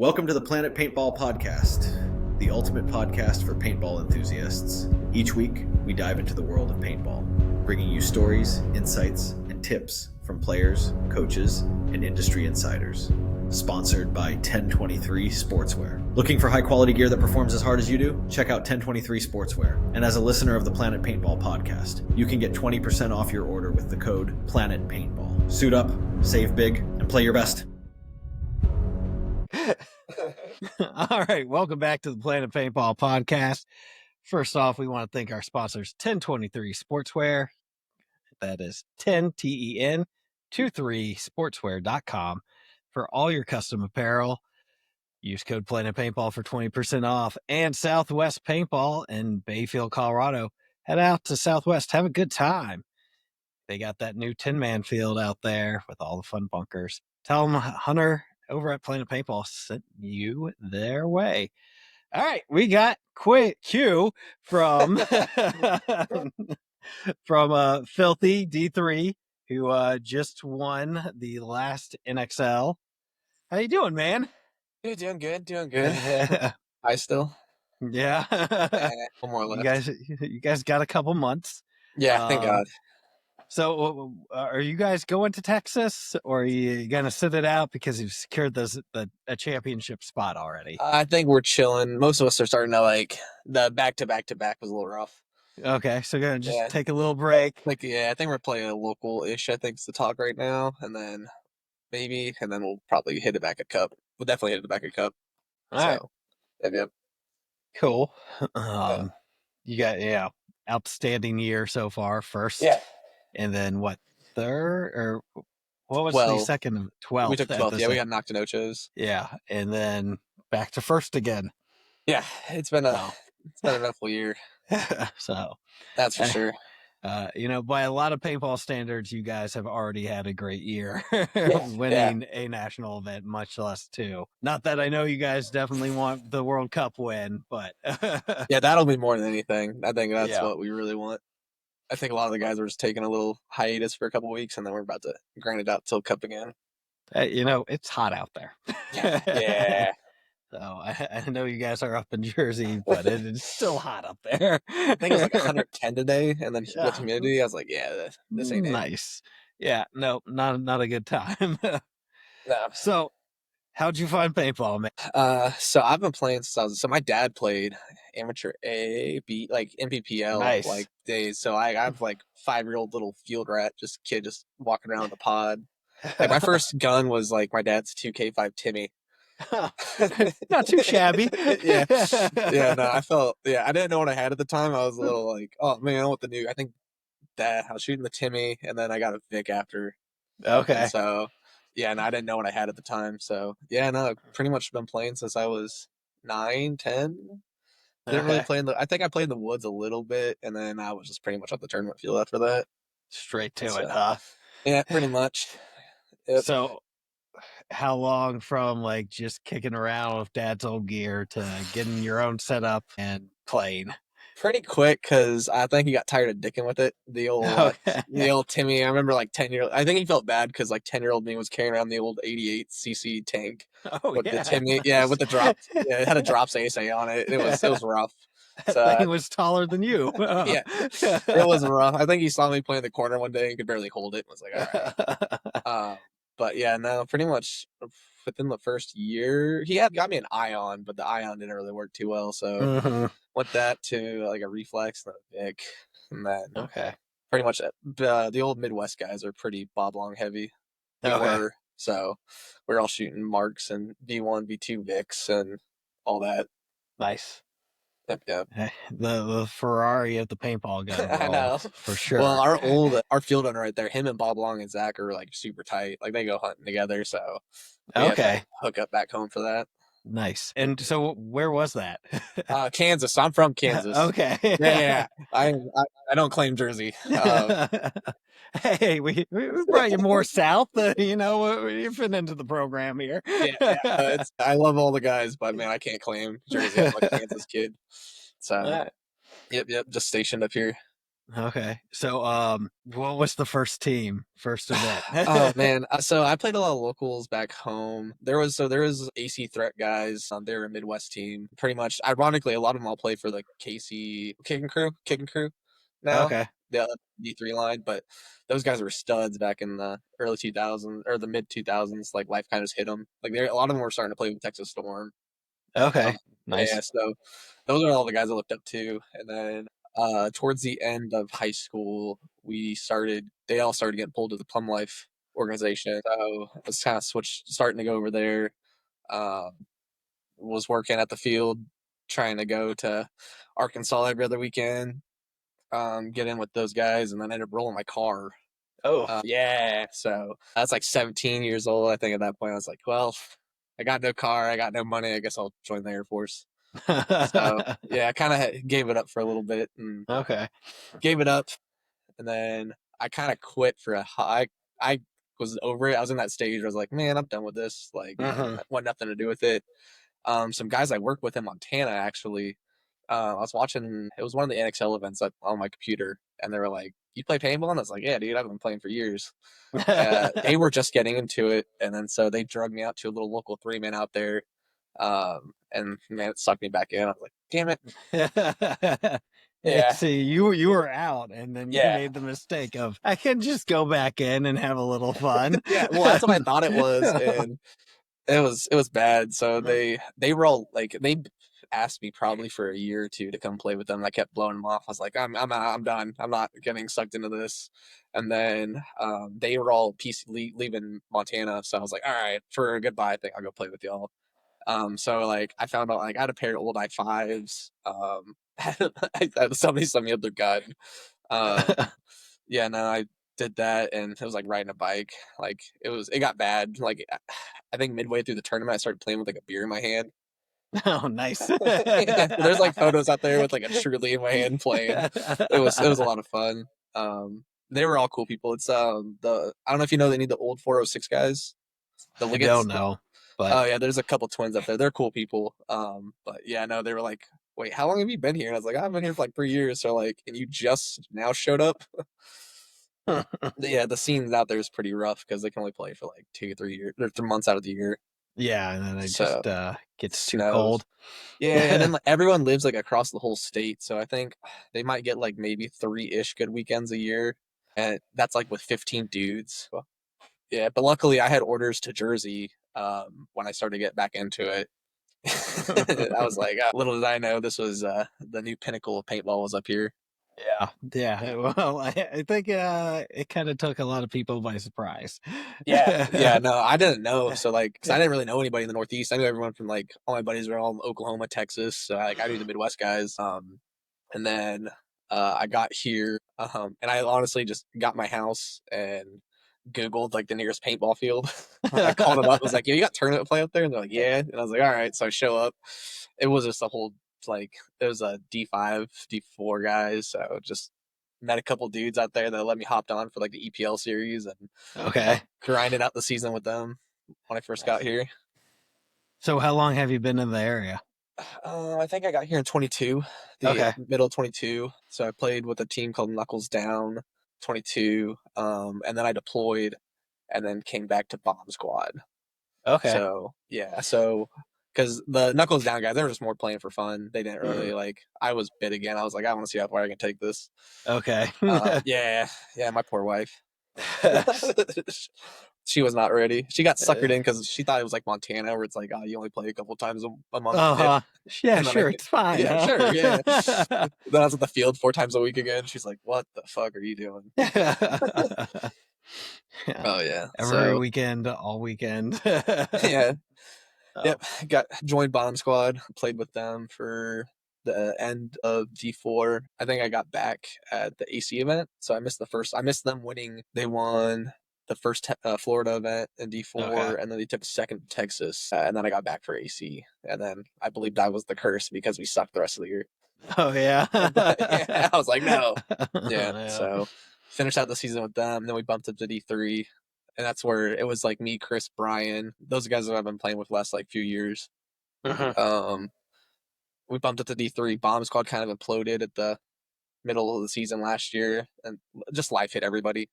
Welcome to the Planet Paintball Podcast, the ultimate podcast for paintball enthusiasts. Each week, we dive into the world of paintball, bringing you stories, insights, and tips from players, coaches, and industry insiders. Sponsored by 1023 Sportswear. Looking for high-quality gear that performs as hard as you do? Check out 1023 Sportswear. And as a listener of the Planet Paintball Podcast, you can get 20% off your order with the code PLANETPaintball. Suit up, save big, and play your best. All right, welcome back to the Planet Paintball Podcast. First off, we want to thank our sponsors, 1023 Sportswear. That is 10TEN23sportswear.com for all your custom apparel. Use code Planet Paintball for 20% off. And Southwest Paintball in Bayfield, Colorado. Head out to Southwest, have a good time. They got that new 10-man field out there with all the fun bunkers. Tell them Hunter over at Planet Paintball sent you their way. All right, we got Q from Filthy D3, who just won the last NXL. How you doing, man? Yeah, doing good. I still. Yeah. One more left. You guys got a couple months. Yeah, thank God. So are you guys going to Texas, or are you going to sit it out because you've secured a championship spot already? I think we're chilling. Most of us are starting to the back-to-back was a little rough. Okay, so going to just take a little break. I think we're playing a local-ish, I think, is the talk right now. And then we'll probably hit it back at Cup. We'll definitely hit it back at Cup. All right. Yep. Cool. You got, outstanding year so far, first. Yeah. And then what, third? Or what was 12. the second? 12th. We took 12th. Yeah, we got knocked in Ochos. Yeah, and then back to first again. Yeah, it's been a eventful year. So that's for sure. By a lot of paintball standards, you guys have already had a great year winning a national event, much less two. Not that I know you guys definitely want the World Cup win, but yeah, that'll be more than anything. I think that's what we really want. I think a lot of the guys were just taking a little hiatus for a couple of weeks, and then we're about to grind it out till Cup again. It's hot out there. Yeah. So I know you guys are up in Jersey, but it is still hot up there. I think it was like 110 today, and then with humidity, I was like, yeah, this ain't nice. Yeah, no, not a good time. No. So, how'd you find paintball, man? So I've been playing since my dad played amateur A, B, like MPPL, days. So I've 5-year-old little field rat, kid walking around the pod. Like my first gun was my dad's 2K5 Timmy. Not too shabby. Yeah. No, I didn't know what I had at the time. I was a little oh man, I want the new. I think that I was shooting the Timmy, and then I got a Vic after. Okay. And so and I didn't know what I had at the time. So I've pretty much been playing since I was 9, 10. Didn't really play I think I played in the woods a little bit, and then I was just pretty much off the tournament field after that. Straight to it, huh? Yeah, pretty much. Yep. So how long from just kicking around with dad's old gear to getting your own setup and playing? Pretty quick, because I think he got tired of dicking with it. The old Timmy. I remember 10-year-old. I think he felt bad because 10-year-old me was carrying around the old 88cc tank. With the Timmy. Yeah, with the drops. Yeah, it had a drops ASA on it. It was rough. So, he was taller than you. Yeah, it was rough. I think he saw me play in the corner one day and could barely hold it. I was like, all right. But yeah, no, pretty much within the first year, he had got me an Ion, but the Ion didn't really work too well. So went that to a Reflex and a Vic, and then pretty much the old Midwest guys are pretty bob long heavy. So we're all shooting Marks and V1, V2 Vics and all that. Nice. Yep. The Ferrari of the paintball gun. I know for sure. Well, our field owner right there, him and Bob Long and Zach are super tight. They go hunting together, so we had to hook up back home for that. Nice. And so where was that? Kansas. I'm from Kansas. Okay. Yeah. I don't claim Jersey. Hey, we brought you more south. You're fitting into the program here. I love all the guys, but man, I can't claim Jersey. I'm a Kansas kid. So, yep, just stationed up here. Okay. So, what was the first team, first event? Oh man, so I played a lot of locals back home. There was AC Threat guys. They're a Midwest team. Pretty much, ironically, a lot of them all play for the KC Kick and Crew now. Okay. The D3 line, but those guys were studs back in the early 2000s or the mid 2000s. Like life kind of just hit them. Like a lot of them were starting to play with Texas Storm. Okay. Yeah, Nice. so those are all the guys I looked up to. And then towards the end of high school, they all started getting pulled to the Plum Life organization. So I was kind of starting to go over there. Um, was working at the field, trying to go to Arkansas every other weekend, get in with those guys, and then ended up rolling my car. Oh. Yeah, so I was like 17 years old. I think at that point I was like, well, I got no car, I got no money. I guess I'll join the Air Force. So yeah, I kind of gave it up for a little bit and Okay. gave it up, and then I kind of quit for I was over it. I was in that stage where I was like, man, I'm done with this. Like, Hmm. I want nothing to do with it. Some guys I work with in Montana actually. I was watching. It was one of the NXL events on my computer, and they were like, "You play paintball?" And I was like, "Yeah, dude, I've been playing for years." They were just getting into it, and then so they drugged me out to a little local 3-man out there. And man, it sucked me back in. I was like, "Damn it!" Yeah, See, you were out, and then you yeah, made the mistake of I can just go back in and have a little fun. yeah. Well, that's what I thought it was, and it was bad. So they were all like they asked me probably for a year or two to come play with them. I kept blowing them off. I was like, I'm out, I'm done. I'm not getting sucked into this. And then they were all leaving Montana, so I was like, all right, for a goodbye, I think I'll go play with y'all. So like I found out like I had a pair of old i5s. Somebody sent me up their gun. Um, yeah, no, I did that, and it was like riding a bike. Like it got bad. Like I think midway through the tournament, I started playing with like a beer in my hand. Oh, nice. Yeah, so there's like photos out there with like a Truly in my hand playing. It was a lot of fun. They were all cool people. It's the I don't know if you know any of the old 406 guys, the I don't Liggets. know, but Oh yeah, there's a couple twins up there. They're cool people. But yeah, no, they were like, "Wait, how long have you been here?" And I was like, "I've been here for like 3 years." So like, and you just now showed up. Yeah, the scenes out there is pretty rough because they can only play for like 2, 3 years or 3 months out of the year. yeah, and then it So just gets too snows. cold. Yeah, and then like, everyone lives like across the whole state, so I think they might get like maybe 3-ish good weekends a year, and that's like with 15 dudes. Well, yeah, but luckily I had orders to Jersey when I started to get back into it. I was like, little did I know this was the new pinnacle of paintball was up here. Yeah, yeah. Well, I think it kind of took a lot of people by surprise. Yeah, yeah, no, I didn't know. So like, cause I didn't really know anybody in the Northeast. I knew everyone from like all my buddies were all in Oklahoma, Texas. So like, I knew the Midwest guys. And then I got here, and I honestly just got my house and Googled like the nearest paintball field. I called them up. I was like, "Yeah, you got tournament play up there?" And they're like, "Yeah." And I was like, "All right." So I show up. It was just a whole like there was a D5, D4 guys. So just met a couple dudes out there that let me hopped on for like the EPL series and Okay. grinded out the season with them when I first got here. So how long have you been in the area? I think I got here in 22, the Okay. middle of 22. So I played with a team called Knuckles Down 22, and then I deployed and then came back to Bomb Squad. Okay. So yeah, so because the Knuckles Down guys, they were just more playing for fun. They didn't really like. I was bit again. I was like, I want to see how far I can take this. Okay. Yeah, yeah. My poor wife. She was not ready. She got suckered in because she thought it was like Montana, where it's like, oh, you only play a couple times a month. Uh-huh. Yeah, And then sure, it's fine. yeah, sure, yeah. Then I was at the field 4 times a week again. She's like, "What the fuck are you doing?" Yeah. Oh yeah. Every So weekend, all weekend. yeah, Oh, yep. Got joined Bomb Squad. Played with them for the end of D4. I think I got back at the AC event, so I missed the first. I missed them winning. They won the first Florida event in okay. D4, and then they took second to Texas, and then I got back for AC, and then I believed I was the curse because we sucked the rest of the year. Oh, yeah. But yeah, I was like, no. Yeah. Yeah. So finished out the season with them. Then we bumped up to D3. And that's where it was like me, Chris, Brian, those guys that I've been playing with the last like few years. Mhm. Um, we bumped up to D3. Bomb Squad kind of imploded at the middle of the season last year, and just life hit everybody.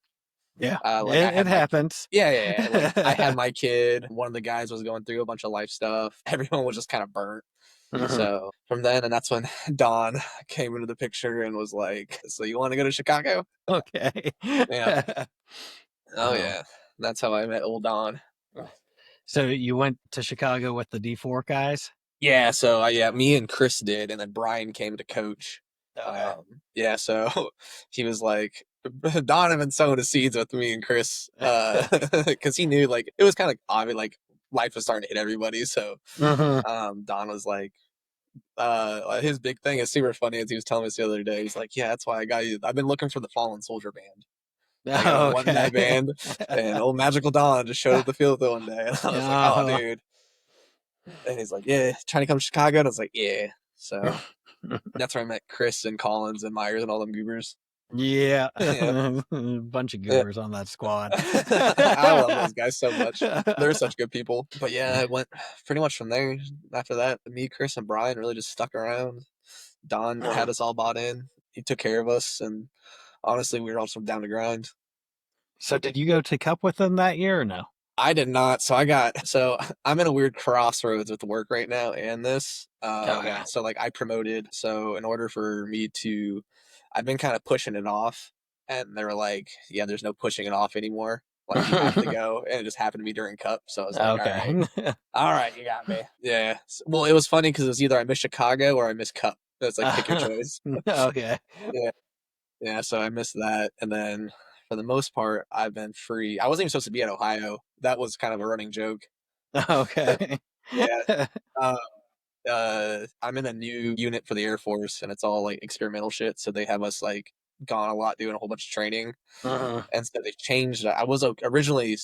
Yeah, Like I it had happens. yeah. Like I had my kid. One of the guys was going through a bunch of life stuff. Everyone was just kind of burnt. So from then, and that's when Don came into the picture and was like, "So you want to go to Chicago?" Okay. Yeah. Oh Oh. yeah. That's how I met old Don. So you went to Chicago with the D4 guys? Yeah. So yeah, me and Chris did, and then Brian came to coach. Okay. Yeah. So he was like, Don had been sowing his seeds with me and Chris, because he knew like it was kind of obvious, like life was starting to hit everybody. So Don was like, his big thing is super funny, as he was telling us the other day. He's like, yeah, that's why I got you. I've been looking for the Fallen Soldier band. I got a one guy band, and old Magical Don just showed up the field one day, and I was like, oh, dude. And he's like, yeah, trying to come to Chicago, and I was like, yeah. So that's where I met Chris and Collins and Myers and all them goobers. Yeah. Yeah. Bunch of goobers on that squad. I love those guys so much. They're such good people. But yeah, I went pretty much from there. After that, me, Chris, and Brian really just stuck around. Don had us all bought in. He took care of us, and honestly, we were also down to grind. So did you go to Cup with them that year or no? I did not. So I'm in a weird crossroads with work right now and this. Okay. So like I promoted. So in order for me to, I've been kind of pushing it off, and they were like, yeah, there's no pushing it off anymore. Like you have to go, and it just happened to be during Cup. So I was like, Okay. all right, you got me. Yeah. Well, it was funny because it was either I missed Chicago or I missed Cup. It's like pick your choice. Okay. Yeah. Yeah. So I missed that, and then for the most part, I've been free. I wasn't even supposed to be at Ohio. That was kind of a running joke. Okay. Yeah. I'm in a new unit for the Air Force, and it's all like experimental shit. So they have us like gone a lot doing a whole bunch of training, and so they changed. I was originally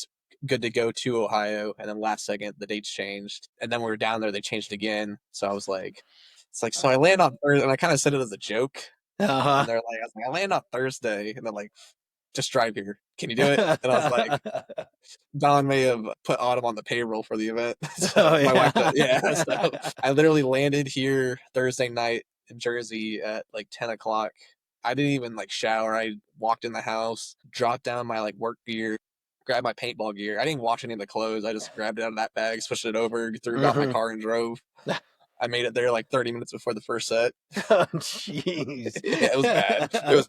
good to go to Ohio, and then last second the dates changed, and then we were down there. They changed again, so I was like, it's like so I land on Thursday, and I kind of said it as a joke, and they're like, I was like, I land on Thursday, and they're like, just drive here. Can you do it? And I was like, Don may have put Autumn on the payroll for the event. So my wife does. Yeah. So I literally landed here Thursday night in Jersey at like 10 o'clock. I didn't even like shower. I walked in the house, dropped down my like work gear, grabbed my paintball gear. I didn't wash any of the clothes. I just grabbed it out of that bag, switched it over, got my car and drove. I made it there like 30 minutes before the first set. Oh, jeez. Yeah, it was bad. It was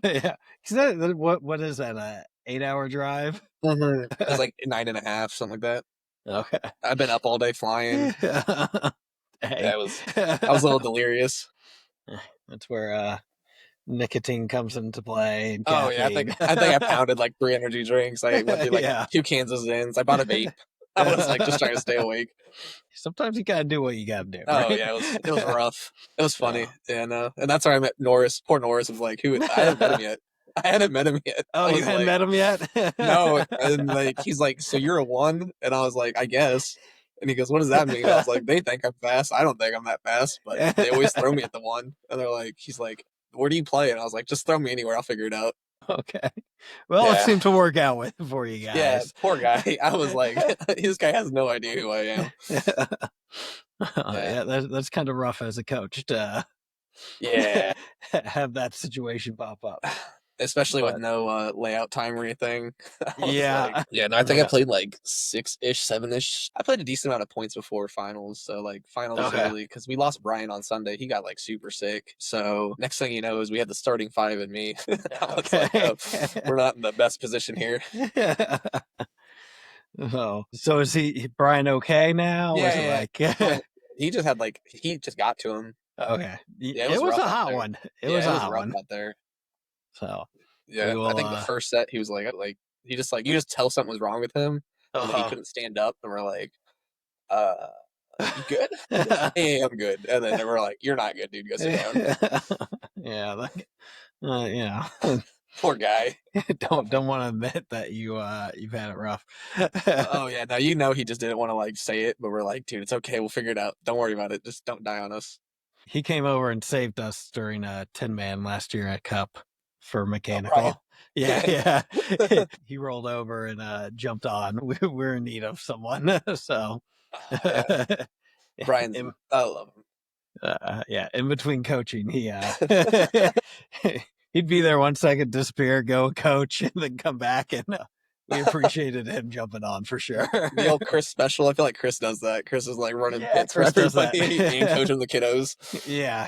Yeah. Is that, what is that? 8-hour drive? It was like 9.5, something like that. Okay. I've been up all day flying. Hey. Yeah, I was a little delirious. That's where nicotine comes into play. And Oh yeah, I think I pounded like 3 energy drinks. I went through like 2 cans of Zins. I bought a vape. I was like just trying to stay awake. Sometimes you gotta do what you gotta do. Oh right? yeah, it was rough. It was funny, and that's where I met Norris. Poor Norris was like, who? I hadn't met him yet. I hadn't met him yet. Oh, you hadn't met him yet? No, and like he's like, so you're a 1, and I was like, I guess. And he goes, what does that mean? I was like, they think I'm fast. I don't think I'm that fast, but they always throw me at the 1. And they're like, he's like, where do you play? And I was like, just throw me anywhere. I'll figure it out. Okay. Well, it seemed to work out for you guys. Yeah, poor guy. I was like, this guy has no idea who I am. Yeah, that's kind of rough as a coach to have that situation pop up. Especially with no layout time or anything. Yeah. No, I think I played like 6-ish, 7-ish. I played a decent amount of points before finals. So like finals early, because we lost Brian on Sunday. He got like super sick. So next thing you know is we had the starting 5 and me. I was like, oh, we're not in the best position here. Oh, so is Brian okay now? Yeah. He just had he just got to him. Okay. Yeah, it was a hot one. It was a hot one out there. So yeah, I think the first set he was like he just you just tell something was wrong with him, and he couldn't stand up, and we're like, you good? Hey, I'm good. And then they were like, you're not good, dude. Go sit down. Yeah, Poor guy. don't want to admit that you've had it rough. Oh yeah, now he just didn't want to say it, but we're like, dude, it's okay, we'll figure it out. Don't worry about it. Just don't die on us. He came over and saved us during a 10-man last year at Cup for mechanical. Yeah. He rolled over and jumped on. We're in need of someone. So Brian's, I love him. Yeah, in between coaching, he'd be there 1 second, disappear, go coach, and then come back, and we appreciated him jumping on for sure. The old Chris special. I feel like Chris does that. Chris is like running pits Chris for does that. everybody and coaching the kiddos. Yeah,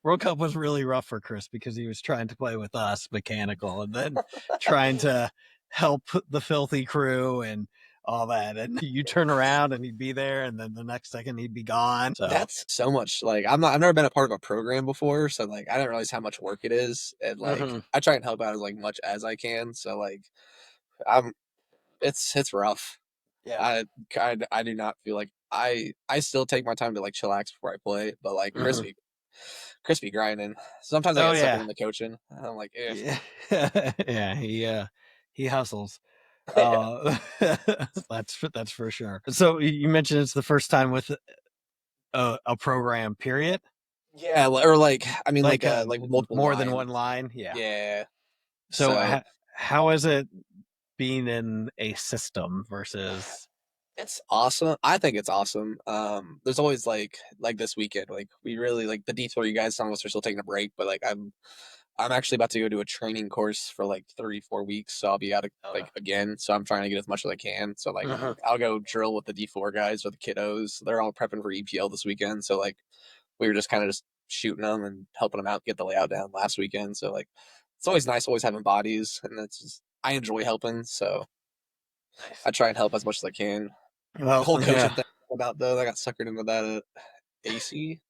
World Cup was really rough for Chris because he was trying to play with us, mechanical, and then trying to help the filthy crew and all that. And you turn around and he'd be there, and then the next second he'd be gone. So That's so much. Like I've never been a part of a program before, so like I didn't realize how much work it is, and like I try and help out as like much as I can. So like I'm, it's rough. yeah, I do not feel like I still take my time to like chillax before I play, but like crispy grinding. Sometimes I oh get suckered yeah, into coaching. And I'm like, eh. yeah. He hustles. Yeah. That's for sure. So you mentioned it's the first time with a program, period. Yeah, or like I mean Like like with multiple more than lines. one line. Yeah. Yeah. So So how is it being in a system versus? it's awesome. I think it's awesome. There's always like this weekend, like we really like the detour. You guys, some of us are still taking a break, but like I'm actually about to go do a training course for like 3-4 weeks, so I'll be out of, like again. So I'm trying to get as much as I can. So like I'll go drill with the D4 guys or the kiddos. They're all prepping for EPL this weekend, so like we were just kind of just shooting them and helping them out get the layout down last weekend. So like it's always nice, always having bodies, and it's just I enjoy helping, so I try and help as much as I can. Well, The whole coaching thing about though, I got suckered into that at AC.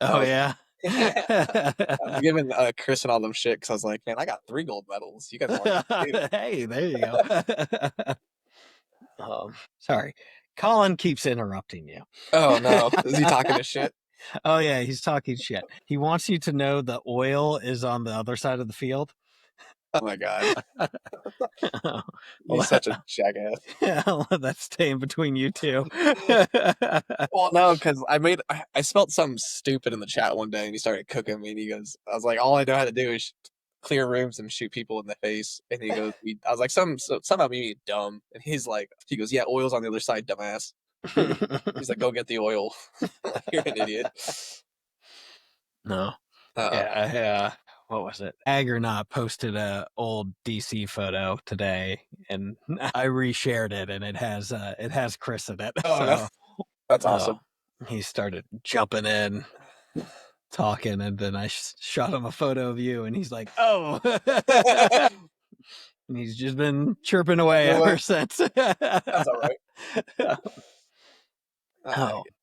I Oh was yeah. I was giving Chris and all them shit because I was like, man, I got 3 gold medals. You guys want to? Hey, there you go. Sorry, Colin keeps interrupting you. Oh no, is he talking to shit? Oh yeah, he's talking shit. He wants you to know the oil is on the other side of the field. Oh my god, Well, he's such a jackass. I'll let that stay in between you two. Well, no, because I spelt something stupid in the chat one day, and he started cooking me. And he goes, I was like, all I know how to do is clear rooms and shoot people in the face. And he goes, I was like, somehow me dumb. And he goes, yeah, oil's on the other side, dumbass. He's like, go get the oil. You're an idiot. No. Yeah. What was it? Aggernaut posted a old DC photo today, and I reshared it, and it has Chris in it. Oh, so no. That's awesome. He started jumping in, talking, and then I shot him a photo of you, and he's like, "Oh." And he's just been chirping away ever since. That's all right.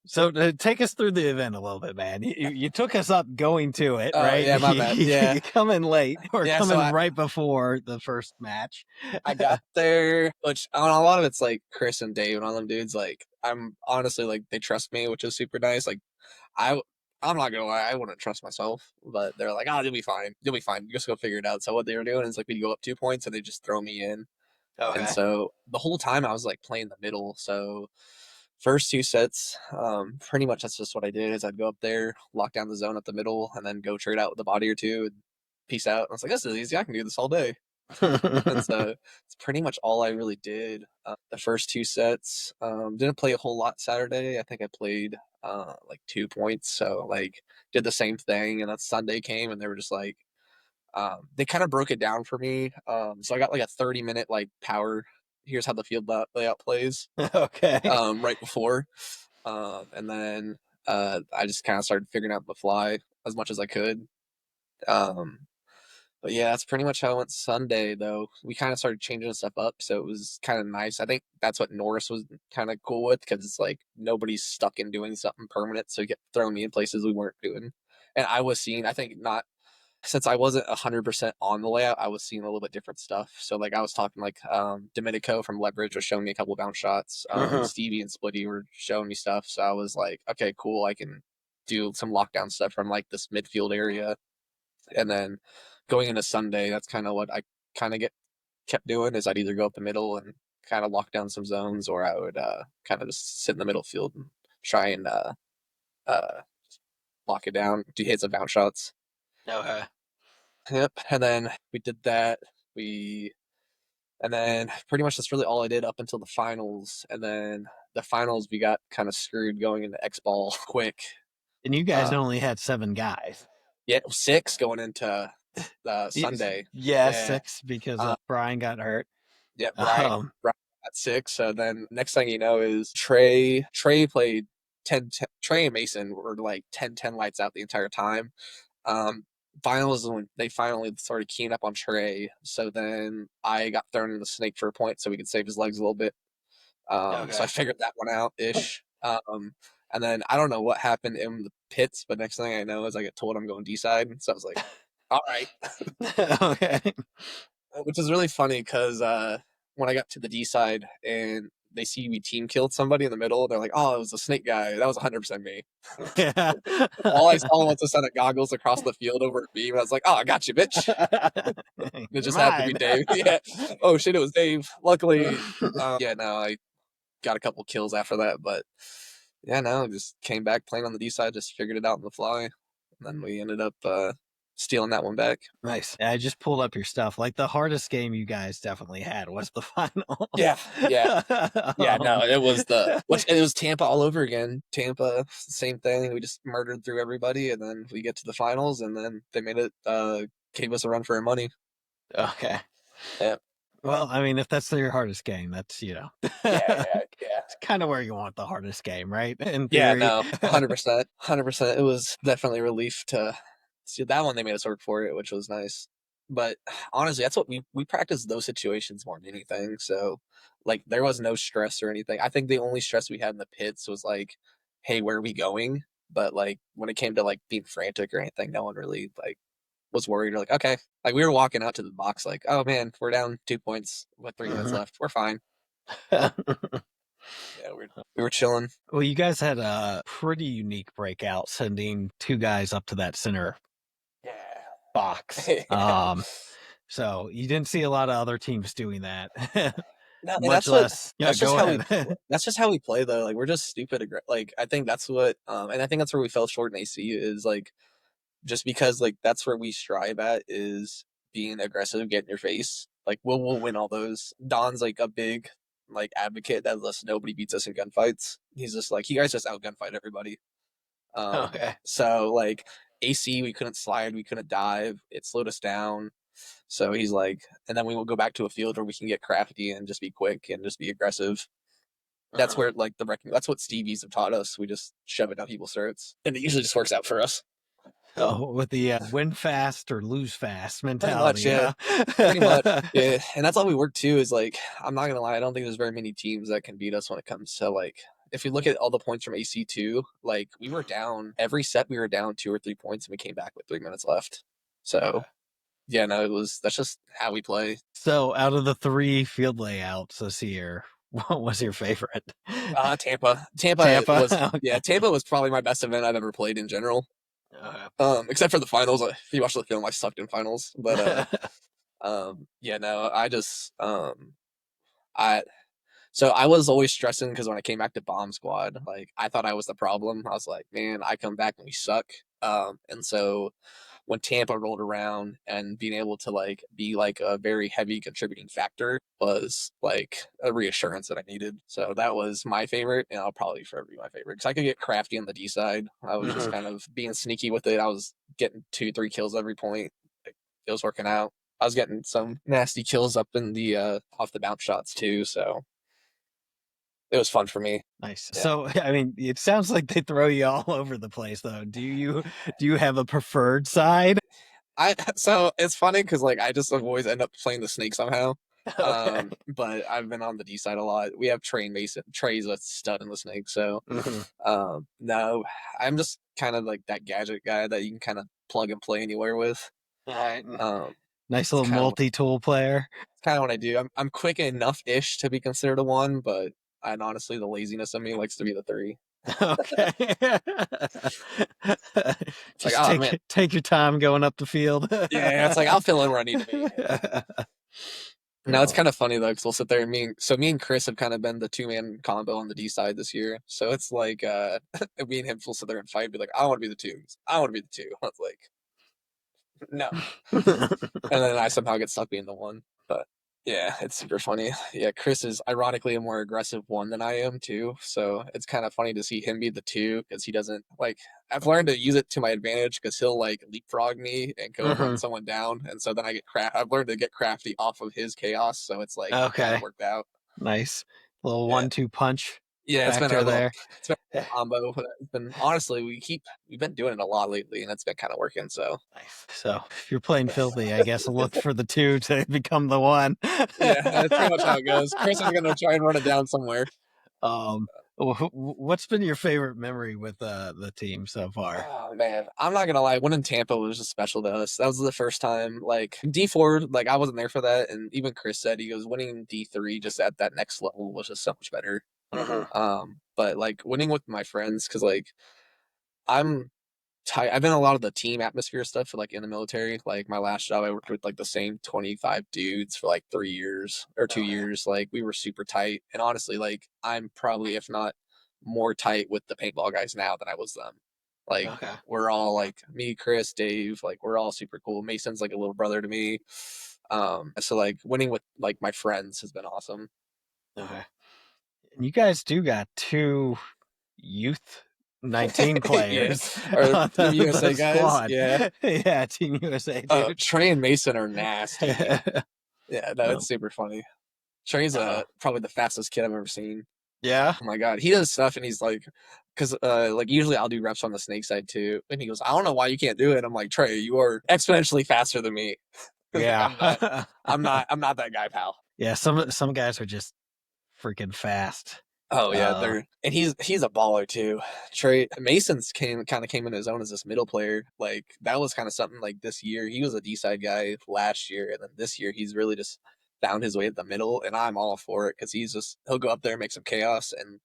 So take us through the event a little bit, man. You took us up going to it, right? Yeah, my bad. Yeah. You come in late or Yeah, come so in right before the first match. I got there, which on a lot of it's like Chris and Dave and all them dudes. Like I'm honestly like they trust me, which is super nice. Like I'm not gonna lie, I wouldn't trust myself, but they're like, "Oh, you'll be fine. You'll be fine. Just go figure it out." So what they were doing is like we'd go up 2 points and they just throw me in. Okay. And so the whole time I was like playing the middle. So first 2 sets, pretty much that's just what I did is I'd go up there, lock down the zone at the middle, and then go trade out with a body or two and peace out. And I was like, this is easy. I can do this all day. And so it's pretty much all I really did. The first 2 sets, didn't play a whole lot Saturday. I think I played like 2 points. So like did the same thing. And then Sunday came and they were just like, they kind of broke it down for me. So I got like a 30-minute like power. Here's how the field layout plays. Okay. Right before. And then I just kind of started figuring out the fly as much as I could. But yeah, that's pretty much how it went Sunday, though. We kind of started changing stuff up, so it was kind of nice. I think that's what Norris was kind of cool with, because it's like nobody's stuck in doing something permanent, so you get thrown me in places we weren't doing. And I was seeing, I think not, since I wasn't 100% on the layout, I was seeing a little bit different stuff. So like I was talking like Domenico from Leverage was showing me a couple of bounce shots. Stevie and Splitty were showing me stuff. So I was like, okay, cool. I can do some lockdown stuff from like this midfield area. And then going into Sunday, that's kind of what I kind of kept doing is I'd either go up the middle and kind of lock down some zones, or I would kind of just sit in the middle field and try and lock it down, do hits and bounce shots. Okay. Yep. And then we did that. And then pretty much that's really all I did up until the finals. And then the finals, we got kind of screwed going into X-Ball quick. And you guys only had 7 guys. Yeah, 6 going into Sunday. Yeah, 6 because Brian got hurt. Yeah, Brian at 6. So then next thing you know is Trey played 10, Trey and Mason were like 10-10 lights out the entire time. Finals is when they finally started keying up on Trey. So then I got thrown in the snake for a point so we could save his legs a little bit. So I figured that one out ish. And then I don't know what happened in the pits, but next thing I know is I get told I'm going D side. So I was like, all right. Okay. Which is really funny because when I got to the D side and they see we team killed somebody in the middle, they're like, "Oh, it was a snake guy. That was 100% me." Yeah. All I saw was a set of goggles across the field over a beam. I was like, "Oh, I got you, bitch." It just happened to be Dave. Yeah. Oh shit, it was Dave. Luckily, yeah. No, I got a couple kills after that, but yeah, no, just came back playing on the D side, just figured it out on the fly, and then we ended up stealing that one back. Nice. I just pulled up your stuff. Like the hardest game you guys definitely had was the final. Yeah. No, it was it was Tampa all over again. Tampa, same thing. We just murdered through everybody, and then we get to the finals, and then they made it gave us a run for our money. Okay. Yeah. Well, I mean, if that's your hardest game, that's Yeah. It's kind of where you want the hardest game, right? In Yeah, theory. no, 100%. It was definitely a relief to see that one. They made us work for it, which was nice. But honestly, that's what we practiced those situations more than anything. So, like, there was no stress or anything. I think the only stress we had in the pits was like, hey, where are we going? But like when it came to like being frantic or anything, no one really like was worried. Or like, okay, like we were walking out to the box, like, oh man, we're down 2 points with 3 minutes left. We're fine. Yeah, we were chilling. Well, you guys had a pretty unique breakout, sending 2 guys up to that center box. So you didn't see a lot of other teams doing that. No, and Much less. that's Go just how ahead. that's just how we play though. Like we're just stupid. Like I think that's what, and I think that's where we fell short in AC is like just because like that's where we strive at is being aggressive, get in your face. Like we'll win all those. Don's like a big like advocate that listen, nobody beats us in gunfights. He's just like, you guys just out gunfight everybody. Okay. So like AC, we couldn't slide, we couldn't dive. It slowed us down. So he's like, and then we will go back to a field where we can get crafty and just be quick and just be aggressive. That's where like that's what Stevies have taught us. We just shove it down people's throats, and it usually just works out for us. Oh, with the win fast or lose fast mentality. Pretty much, yeah. And that's all we work too. Is like, I'm not gonna lie, I don't think there's very many teams that can beat us when it comes to like. If you look at all the points from AC2, like we were down every set, we were down 2 or 3 points, and we came back with 3 minutes left. So, yeah, no, that's just how we play. So, out of the 3 field layouts this year, what was your favorite? Tampa. Was Tampa was probably my best event I've ever played in general. Except for the finals. If you watch the film, I sucked in finals. But yeah, no, I was always stressing because when I came back to Bomb Squad, like I thought I was the problem. I was like, man, I come back and we suck. And so when Tampa rolled around and being able to like be like a very heavy contributing factor was like a reassurance that I needed. So that was my favorite, and I'll probably forever be my favorite because I could get crafty on the D side. I was just kind of being sneaky with it. I was getting 2-3 kills every point. It was working out. I was getting some nasty kills up in the off the bounce shots too. So it was fun for me. Nice. Yeah. So, I mean, it sounds like they throw you all over the place, though. Do you have a preferred side? So it's funny because like I just always end up playing the snake somehow. Okay. But I've been on the D side a lot. We have Trey and Mason. Trey's a stud in the snake. So no, I'm just kind of like that gadget guy that you can kind of plug and play anywhere with. All right. Nice little multi-tool player. It's kind of what I do. I'm quick enough-ish to be considered a 1, but honestly, the laziness of me likes to be the 3. Okay. Just like, take your time going up the field. Yeah, it's like I'll fill in where I need to be. No, it's kind of funny though, because we'll sit there and me and Chris have kind of been the 2-man combo on the D side this year. So it's like me and him will sit there and fight, be like, I want to be the 2. I want to be the 2. I was like, no. And then I somehow get stuck being the 1. But Yeah, it's super funny. Yeah, Chris is ironically a more aggressive one than I am too. So it's kind of funny to see him be the two because he doesn't like. I've learned to use it to my advantage because he'll like leapfrog me and go run Mhm. someone down, and so then I get I've learned to get crafty off of his chaos, so it's like it kind of Okay. worked out. Nice. Little Yeah, 1-2 punch yeah, factor there. it's been our little combo. It's been honestly we've been doing it a lot lately, and it's been kind of working. So Nice. So if you're playing filthy, I guess look for the 2 to become the 1. yeah, that's pretty much how it goes. Chris is gonna try and run it down somewhere. Um, what's been your favorite memory with the team so far? Oh man, I'm not gonna lie. Winning Tampa was just special to us. That was the first time, like D4, like I wasn't there for that, and even Chris said he goes winning D3 just at that next level was just so much better. Mhm. But like winning with my friends, because like I'm tight. I've been in a lot of the team atmosphere stuff for like in the military. Like my last job, I worked with like the same 25 dudes for like 3 years or two Okay. years. Like we were super tight, and honestly, like I'm probably if not more tight with the paintball guys now than I was them. Like Okay. we're all like me, Chris, Dave, like we're all super cool. Mason's like a little brother to me. So like winning with like my friends has been awesome. Okay. And you guys do got 2 youth 19 Yeah. players Or on Team the USA guys. squad. Yeah. Yeah, Team USA, dude. Trey and Mason are nasty. Yeah, no, Um, it's super funny. Trey's uh, probably the fastest kid I've ever seen. yeah. Oh my god, he does stuff and he's like, because like usually I'll do reps on the snake side too, and he goes, I don't know why you can't do it. I'm like, Trey, you are exponentially faster than me. Like Yeah. I'm not that guy, pal. Yeah, some guys are just freaking fast. Oh yeah, Uh, they're and he's a baller too. Trey Mason's came in his own as this middle player. Like that was kind of something like this year. He was a D side guy last year, and then this year he's really just found his way at the middle, and I'm all for it because he'll go up there and make some chaos, and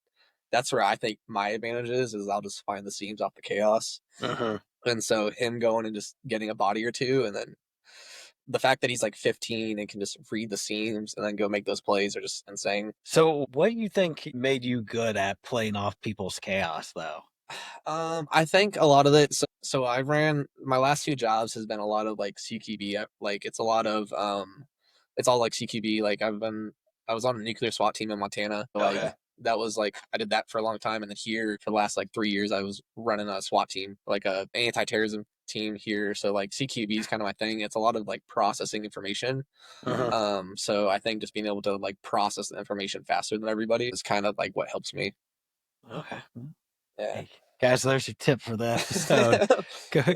that's where I think my advantage is I'll just find the seams off the chaos, mhm. and so him going and just getting a body or two, and then the fact that he's like 15 and can just read the seams and then go make those plays are just insane. So, what do you think made you good at playing off people's chaos, though? I think a lot of it. So I ran my last 2 jobs has been a lot of like CQB. Like it's a lot of it's all like CQB. Like I was on a nuclear SWAT team in Montana. Like Okay. that was like I did that for a long time, and then here for the last like 3 years I was running a SWAT team, like a anti-terrorism team here. So like CQB is kind of my thing. It's a lot of like processing information. Mhm. So I think just being able to like process the information faster than everybody is kind of like what helps me. Okay. Yeah. Hey, guys, there's your tip for the episode.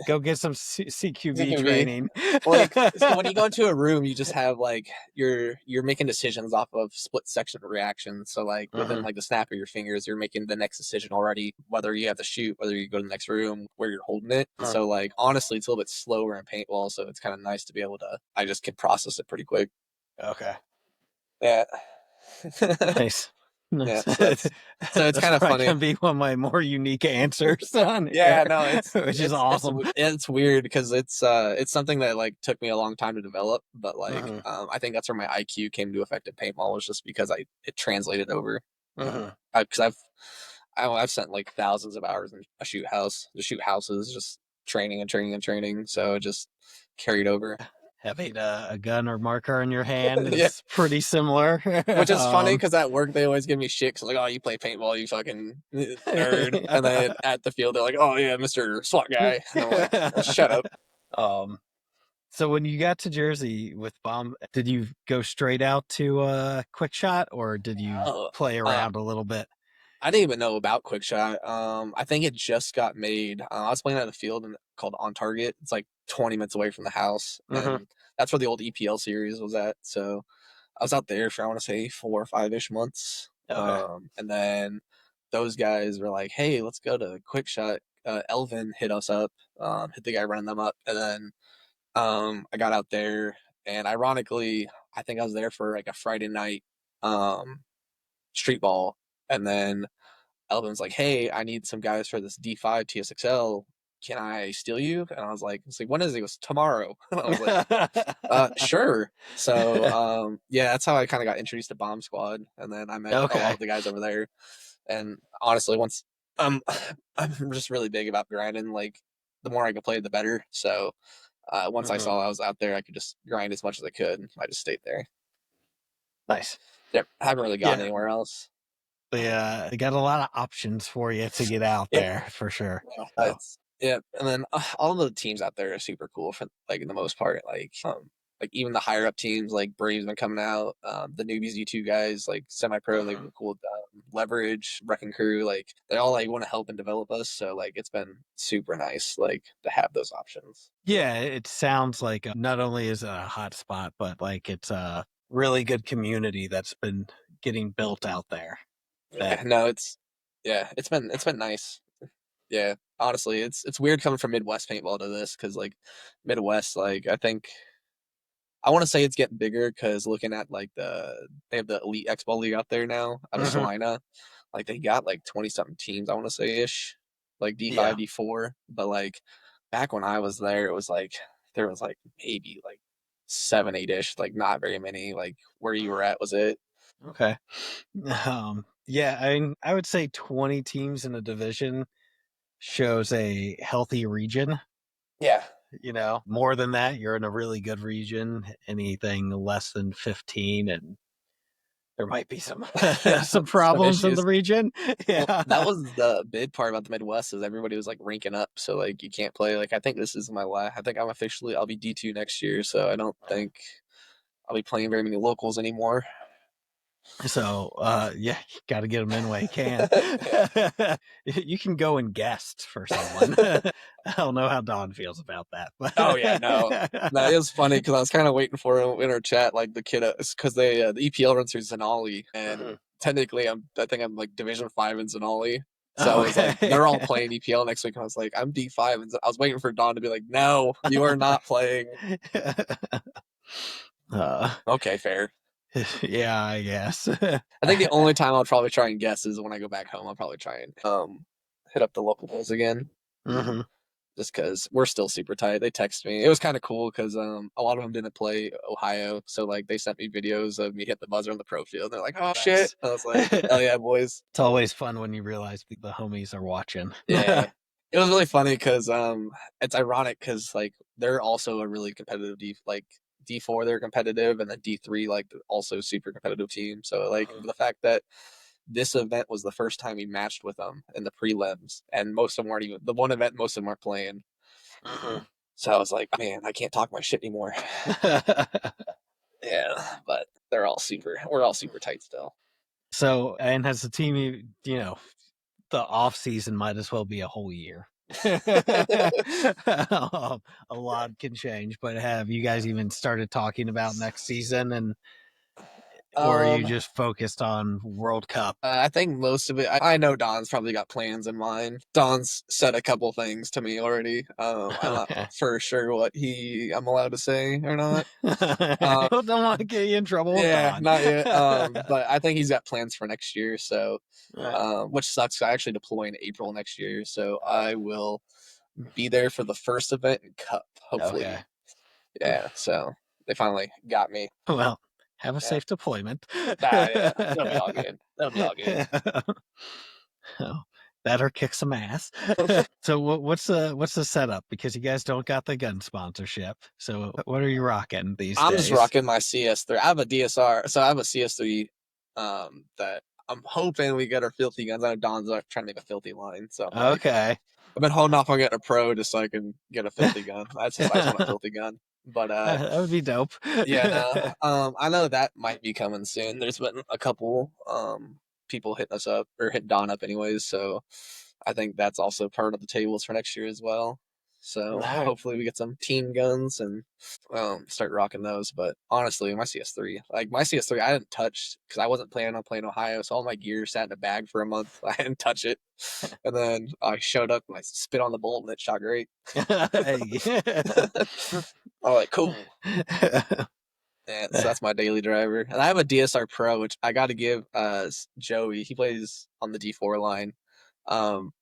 Go get some CQB CQB. training. Like so when you go into a room you just have like you're making decisions off of split section reactions, so like within Mhm. like the snap of your fingers you're making the next decision already, whether you have to shoot, whether you go to the next room, where you're holding it. And Mhm. so like honestly it's a little bit slower in paintball, so it's kind of nice to be able to I just can process it pretty quick. Okay. Yeah. Nice. Yeah, Nice. so it's That's kind of probably funny. gonna be one of my more unique answers on Yeah, here, no, which is awesome. it's weird because it's something that like took me a long time to develop, but like Mhm. I think that's where my IQ came to affect in paintball was just because it translated over. Mhm. Because I've spent like thousands of hours in a shoot house, to shoot houses, just training and training and training, so it just carried over. Having a gun or marker in your hand Yeah, is pretty similar. which is funny because at work they always give me shit 'cause like, oh, you play paintball, you fucking nerd, and then at the field they're like, oh yeah, Mister SWAT guy, and I'm like, oh, shut up. um, so when you got to Jersey with Bomb, did you go straight out to Quick Shot or did you Oh, play uh, around a little bit? I didn't even know about Quickshot. I think it just got made. I was playing at a field called On Target. It's like 20 minutes away from the house, Mhm. and that's where the old EPL series was at. So I was out there for I want to say 4 or 5 ish months. Okay. And then those guys were like, "Hey, let's go to Quickshot." Elvin hit us up, hit the guy running them up, and then I got out there, and ironically, I think I was there for like a Friday night um, street ball, and then Elvin's like, "Hey, I need some guys for this D5 TSXL. Can I steal you?" And I was like, when is it?" He goes, "Tomorrow." And I was like, sure. So, yeah, that's how I kind of got introduced to Bomb Squad. And then I met a lot Okay. of the guys over there. And honestly, once, um, I'm just really big about grinding. Like, the more I could play, the better. So, once I Mhm. saw I was out there, I could just grind as much as I could. I just stayed there. Nice. Yep, I haven't really gone Yeah. anywhere else. They got a lot of options for you to get out Yep. there for sure. Yeah, So, yeah, and then all the teams out there are super cool for like in the most part. Like even the higher up teams like Brave's been coming out. The newbies U2 guys like semi pro, they've been cool. Leverage, Wrecking Crew, like they all like want to help and develop us. So like it's been super nice like to have those options. yeah, it sounds like not only is it a hot spot, but like it's a really good community that's been getting built out there. Yeah, no, it's been nice. Yeah, honestly, it's weird coming from Midwest paintball to this because like Midwest, like I think I want to say it's getting bigger because looking at like they have the Elite X-Ball League out there now out of Mhm. Salina, like they got like 20 something teams I want to say ish, like D5, Yeah. D4, but like back when I was there, it was like there was like maybe like 7, 8 ish, like not very many. Like where you were at was it? Okay. Yeah, I mean, I would say 20 teams in a division shows a healthy region. Yeah, More than that, you're in a really good region. Anything less than 15, and there might be some some problems in the issues. region. Well, Yeah. that was the big part about the Midwest is everybody was like ranking up, so like you can't play. Like I think this is my last. I think I'll be D2 next year, so I don't think I'll be playing very many locals anymore. So, yeah, you got to get them in while you can. Yeah. You can go and guest for someone. I don't know how Don feels about that, but Oh yeah, no, it was funny because I was kind of waiting for him in our chat, like the kid, because the EPL runs through Zenali, and Mhm. technically I think I'm like Division 5 in Zenali. So Oh, I was like, they're all playing EPL next week. And I was like, I'm D5. And I was waiting for Don to be like, no, you are not playing. Okay, fair. Yeah, I guess. I think the only time I'll probably try and guess is when I go back home. I'll probably try and hit up the local bulls again. Mhm. Just because we're still super tight. They text me. It was kind of cool because a lot of them didn't play Ohio, so like they sent me videos of me hit the buzzer on the pro field. They're like, "Oh shit!" I was like, "Hell yeah, boys!" It's always fun when you realize the homies are watching. Yeah, it was really funny because it's ironic because like they're also a really competitive D4, they're competitive, and then D3 like also super competitive team. So like the fact that this event was the first time we matched with them in the prelims, and most of them weren't even the one event. Most of them aren't playing. Mhm. So I was like, man, I can't talk my shit anymore. Yeah, but we're all super tight still. So, and as a team, the off season might as well be a whole year. A lot can change, but have you guys even started talking about next season, or are you Um, just focused on World Cup? I think most of it. I know Don's probably got plans in mind. Don's said a couple things to me already. I'm not Okay. for sure what I'm allowed to say or not. Don't want to get you in trouble with Yeah, Don. not yet. But I think he's got plans for next year. So, Right. which sucks. I actually deploy in April next year, so I will be there for the first event and cup. Hopefully, Okay. yeah. So they finally got me. Well, have a Yeah. safe deployment. Yeah, that'll be all good. That'll be all good. Oh, better kick some ass. So what's the setup? Because you guys don't got the gun sponsorship. So what are you rocking these I'm days? just rocking my CS3. I have a DSR, so I have a CS3 that I'm hoping we get our filthy guns. I know Don's trying to make a filthy line, so I'm like, Okay. I've been holding off on getting a pro just so I can get a filthy gun. I just want a filthy gun. But That would be dope. yeah, no. I know that might be coming soon. There's been a couple people hitting us up or hitting Don up anyways, so I think that's also part of the tables for next year as well. So Alright. hopefully we get some team guns and start rocking those. But honestly, my CS3, I didn't touch because I wasn't planning on playing Ohio, so all my gear sat in a bag for a month. I didn't touch it, and then I showed up and I spit on the bolt and it shot great. I'm like, cool. Yeah, so that's my daily driver. And I have a DSR Pro, which I got to give Joey. He plays on the D4 line.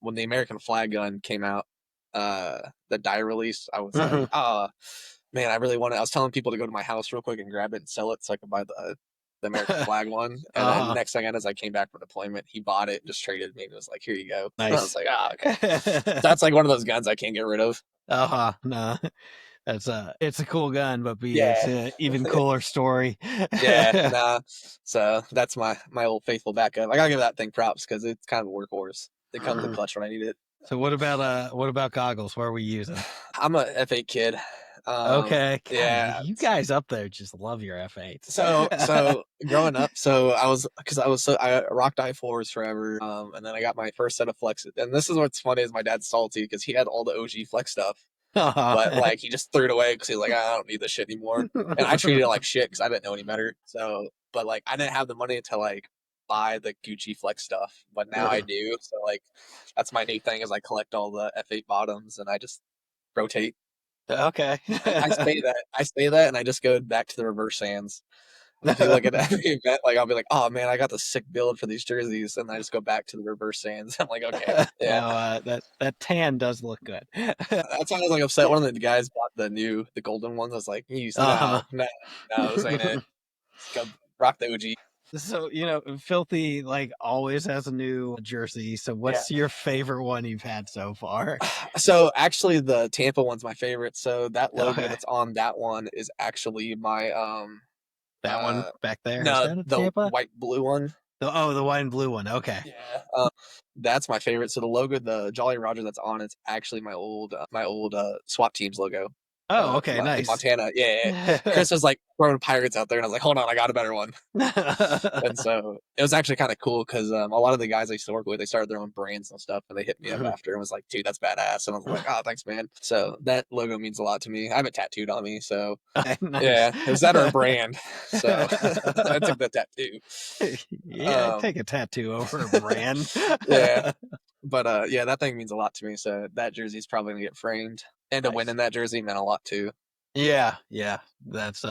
When the American flag gun came out, the die release, I was like, man, I really want it. I was telling people to go to my house real quick and grab it and sell it so I could buy the American flag one. And then next thing I know, as I came back from deployment, he bought it, just traded me, and was like, here you go. Nice. I was like, okay. That's like one of those guns I can't get rid of. No. it's a cool gun, but Yeah. it's an even cooler story. Yeah, nah. So that's my old faithful backup. I gotta give that thing props because it's kind of a workhorse. It comes in clutch when I need it. So what about goggles? What are we using? I'm a F8 kid. Okay, God, Yeah. you guys up there just love your F8s. So growing up, I rocked I4s forever. And then I got my first set of flexes. And this is what's funny is my dad's salty because he had all the OG flex stuff, but like he just threw it away because he's like, I don't need this shit anymore. And I treated it like shit because I didn't know any better. So, but like I didn't have the money to like buy the Gucci flex stuff, but now I do. So like that's my new thing is I collect all the F8 bottoms and I just rotate. Okay. I say that and I just go back to the reverse sands. If you look at every event, like I'll be like, oh man, I got the sick build for these jerseys, and I just go back to the reverse sands. I'm like, okay, yeah. No, that tan does look good. That's why I was like upset. One of the guys bought the golden ones. I was like, no, this ain't it. Let's go rock the OG. So, Filthy like always has a new jersey. So what's your favorite one you've had so far? So actually the Tampa one's my favorite. So that logo that's on that one is actually my that one back there? No, the Tampa? white blue one. The white and blue one. Okay. Yeah. That's my favorite. So the logo, the Jolly Roger that's on, it's actually my old SWAT teams logo. Oh, okay, in nice. Montana. Yeah. Chris was like throwing pirates out there, and I was like, hold on, I got a better one. And so it was actually kind of cool because a lot of the guys I used to work with, they started their own brands and stuff, and they hit me up after and was like, dude, that's badass. And I was like, oh, thanks, man. So that logo means a lot to me. I have it tattooed on me. So Nice. Yeah, it was that or a brand. So I took the tattoo. Yeah, take a tattoo over a brand. Yeah. But yeah, that thing means a lot to me. So that jersey's probably gonna get framed. And to win in that jersey meant a lot too. Yeah. That's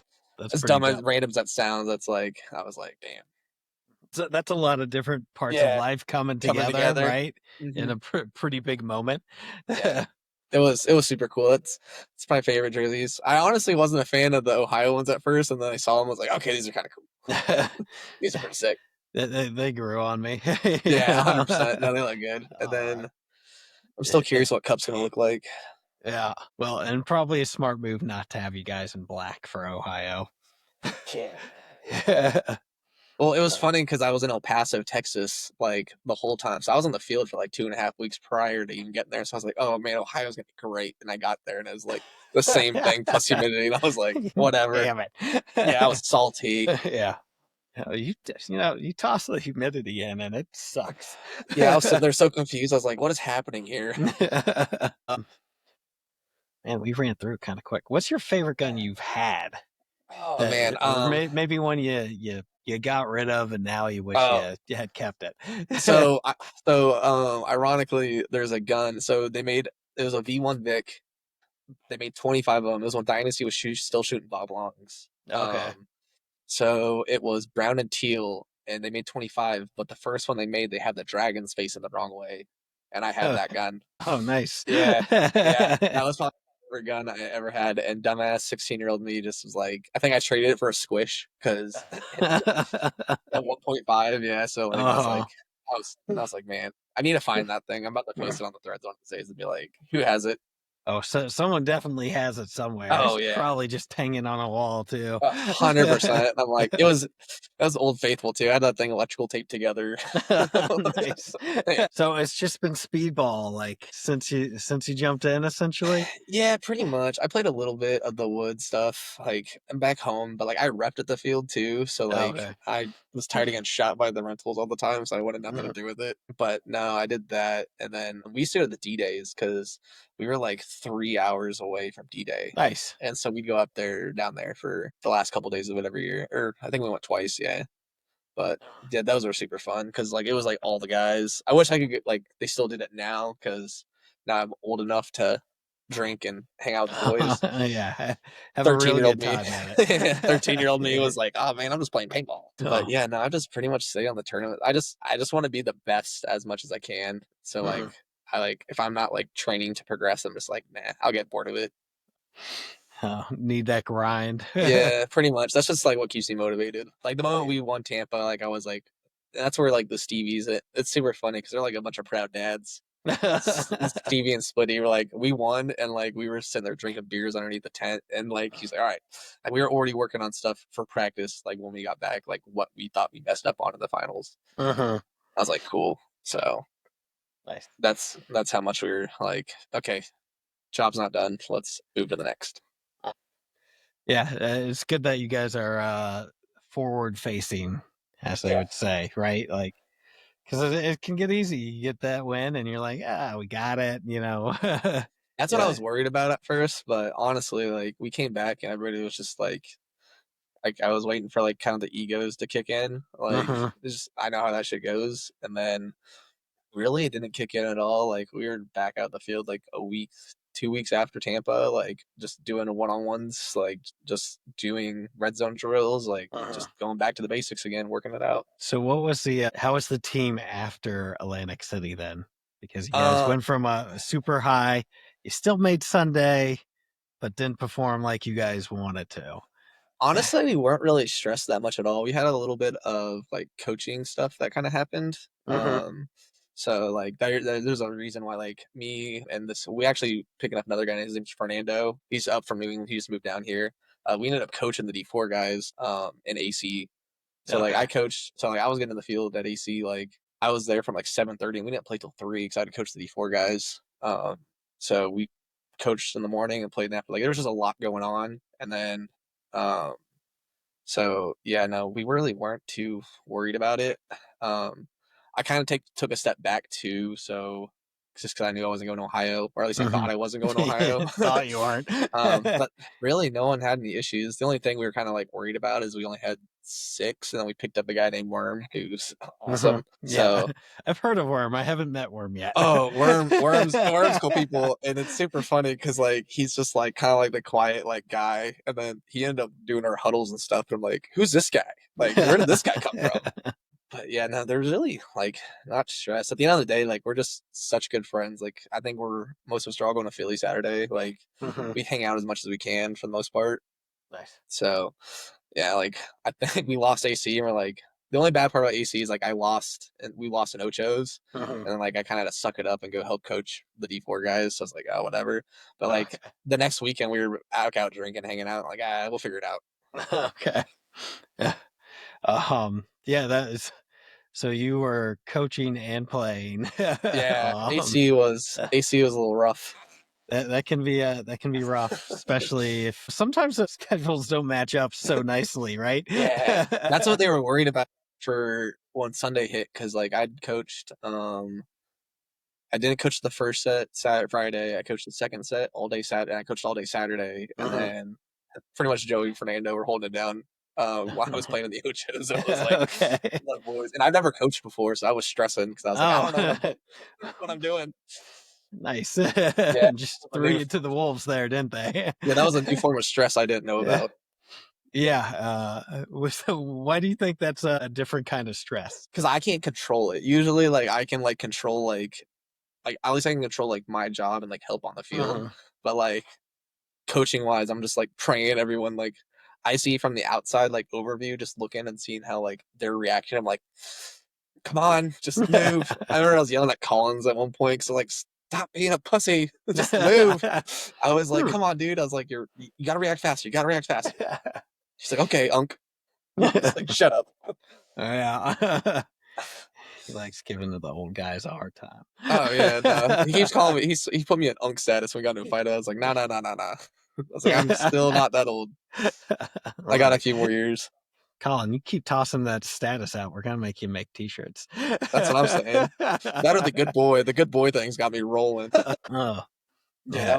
as dumb as random as that sounds. That's like I was like, damn. So that's a lot of different parts of life coming together, right? Mm-hmm. In a pretty big moment. Yeah. It was super cool. It's my favorite jerseys. I honestly wasn't a fan of the Ohio ones at first, and then I saw them. I was like, okay, these are kind of cool. These are pretty sick. They grew on me. Yeah, 100%. No, they look good. And then I'm still curious what Cup's gonna look like. Yeah, well, and probably a smart move not to have you guys in black for Ohio. Yeah. Well, it was funny because I was in El Paso, Texas, like the whole time. So I was on the field for like 2.5 weeks prior to even getting there. So I was like, oh man, Ohio's gonna be great. And I got there and it was like the same thing plus humidity. And I was like, whatever. Damn it. Yeah, I was salty. Yeah. You toss the humidity in and it sucks. Yeah, I was sitting there so confused. I was like, what is happening here? Man, we ran through it kind of quick. What's your favorite gun you've had? Oh man, maybe one you got rid of and now you wish you had kept it. So ironically, there's a gun. So it was a V1 Vic. They made 25 of them. It was when Dynasty was still shooting Bob Longs. Okay. So it was brown and teal, and they made 25. But the first one they made, they had the dragon's face in the wrong way, and I had that gun. Oh, nice. Yeah. That was probably my favorite gun I ever had. And dumbass 16-year-old me just was like, I think I traded it for a squish because at 1.5. Yeah. So like, I was like, man, I need to find that thing. I'm about to post it on the threads on Wednesdays and be like, who has it? Oh, so someone definitely has it somewhere. Oh, it's probably just hanging on a wall too. 100%. I'm like, that was Old Faithful too. I had that thing electrical taped together. Nice. So it's just been speedball like since you jumped in essentially. Yeah, pretty much. I played a little bit of the wood stuff like back home, but like I repped at the field too. So like I was tired of getting shot by the rentals all the time, so I wanted nothing to do with it. But no, I did that, and then we used to go to the D-Days because we were like 3 hours away from D-Day. Nice. And so we'd go up down there for the last couple of days of it every year. Or I think we went twice, yeah. But yeah, those were super fun because like it was like all the guys. I wish I could get like they still did it now because now I'm old enough to drink and hang out with the boys. Yeah. Have 13-year-old me. 13-year-old me was like, oh man, I'm just playing paintball. But yeah, no, I just pretty much stay on the tournament. I just want to be the best as much as I can. So like if I'm not like training to progress, I'm just like, nah, I'll get bored of it. Need that grind. Yeah, pretty much. That's just like what keeps me motivated. Like the moment we won Tampa, like I was like, that's where like the Stevies. It's super funny because they're like a bunch of proud dads. Stevie and Splitty were like, we won, and like we were sitting there drinking beers underneath the tent, and like he's like, all right, and we were already working on stuff for practice, like when we got back, like what we thought we messed up on in the finals. I was like, cool. So Nice. that's how much we were like, okay, job's not done. Let's move to the next. Yeah, it's good that you guys are forward facing, as they would say, right? Like, because it can get easy. You get that win, and you're like, we got it. That's what I was worried about at first, but honestly, like we came back and everybody was just like I was waiting for like kind of the egos to kick in. Like just I know how that shit goes. And then really it didn't kick in at all. Like we were back out the field like a week, 2 weeks after Tampa, like just doing one-on-ones, like just doing red zone drills, like just going back to the basics again, working it out. So what was how was the team after Atlantic City then? Because you guys went from a super high, you still made Sunday, but didn't perform like you guys wanted to. Honestly, we weren't really stressed that much at all. We had a little bit of like coaching stuff that kind of happened. So like there's a reason why like me and we actually picking up another guy. His name's Fernando. He's up from New England. He just moved down here. We ended up coaching the D4 guys in AC. So like I coached. So like I was getting in the field at AC. Like I was there from like 7:30, and we didn't play till 3 because I had to coach the D4 guys. So we coached in the morning and played in the after. Like there was just a lot going on, and then. So yeah, no, we really weren't too worried about it. I kind of took a step back too, so just because I knew I wasn't going to Ohio, or at least I thought I wasn't going to Ohio. Thought you weren't. But really, no one had any issues. The only thing we were kind of like worried about is we only had 6, and then we picked up a guy named Worm, who's awesome. Yeah, so I've heard of Worm. I haven't met Worm yet. Oh, Worm's cool people, and it's super funny because like he's just like kind of like the quiet like guy, and then he ended up doing our huddles and stuff. And I'm like, who's this guy? Like, where did this guy come from? But yeah, no, there's really like not stress. At the end of the day, like we're just such good friends. Like I think most of us are all going to Philly Saturday. Like we hang out as much as we can for the most part. Nice. So yeah, like I think we lost AC, and we're like the only bad part about AC is like we lost in Ochos, and then like I kind of had to suck it up and go help coach the D4 guys. So I was like, oh, whatever. But like the next weekend we were out drinking, hanging out. Like we'll figure it out. Okay. Yeah, that is. So you were coaching and playing. Yeah, AC was a little rough. That can be rough, especially if sometimes the schedules don't match up so nicely, right? Yeah, that's what they were worried about for when Sunday hit, because like I'd coached. I didn't coach the first set Friday. I coached the second set all day Saturday. And I coached all day Saturday, and then pretty much Joey and Fernando were holding it down while I was playing in the Ochos. So it was like, boys. And I've never coached before, so I was stressing because I was like, I don't know what I'm doing. Nice. Yeah, just threw you to the wolves there, didn't they? Yeah, that was a new form of stress I didn't know about. Yeah. Why do you think that's a different kind of stress? Because I can't control it. Usually, like I can like control like at least I can control like my job and like help on the field. But like coaching wise, I'm just like praying everyone like I see from the outside like overview, just looking and seeing how like their reaction. I'm like, come on, just move. I remember I was yelling at Collins at one point because like, stop being a pussy, just move. I was like, come on, dude. I was like, you gotta react faster. You gotta react faster. She's like, okay, Unc. Like, shut up. Yeah. He likes giving the old guys a hard time. Oh yeah, no. He keeps calling me. He put me in Unc status when we got into a fight. I was like, nah. I was like, I'm still not that old. I got a few more years. Colin, you keep tossing that status out. We're gonna make you make T-shirts. That's what I'm saying. That or the good boy. The good boy thing's got me rolling. Oh, yeah,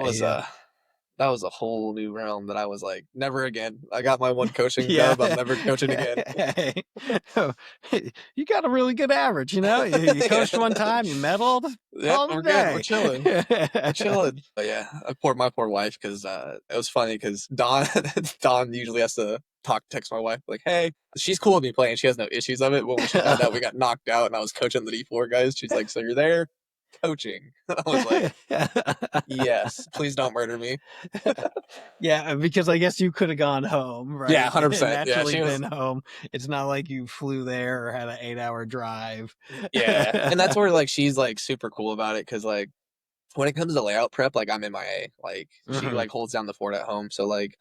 that was a whole new realm that I was like, never again. I got my one coaching job. I'm never coaching again. Hey, you got a really good average, you know? You coached one time, you medaled. Yeah, we're good. We're chilling. We're chilling. But yeah, my poor wife, because it was funny because Dawn usually has to text my wife like, hey, she's cool with me playing. She has no issues of it. But when she found out we got knocked out and I was coaching the D4 guys, she's like, so you're there? coaching. I was like, yes, please don't murder me. Yeah, because I guess you could have gone home, right? Yeah, 100%. And Yeah, actually she was. been home. It's not like you flew there or had an 8-hour drive. Yeah, and that's where like she's like super cool about it because like when it comes to layout prep, like I'm MIA. Like she Mhm. like holds down the fort at home. So like